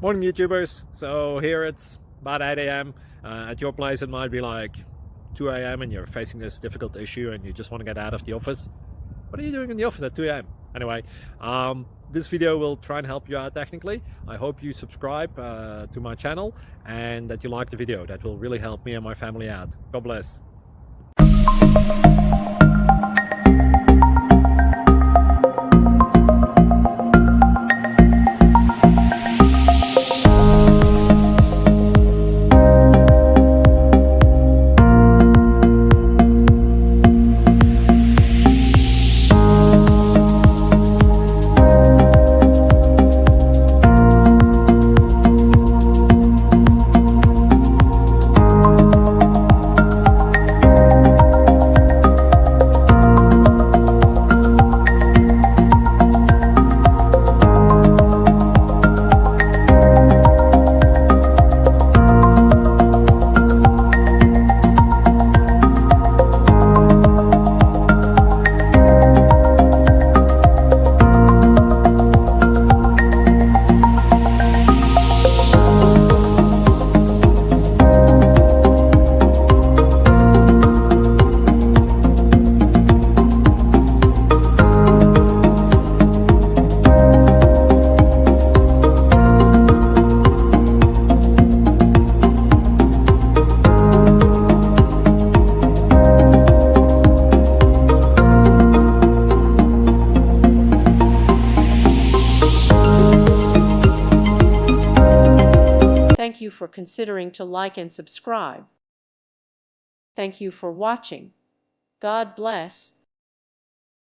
Morning YouTubers. So here it's about 8 a.m. At your place it might be like 2 a.m. and you're facing this difficult issue and you just want to get out of the office. What are you doing in the office at 2 a.m.? Anyway, this video will try and help you out technically. I hope you subscribe to my channel and that you like the video. That will really help me and my family out. God bless. Thank you for considering to like and subscribe. Thank you for watching. God bless.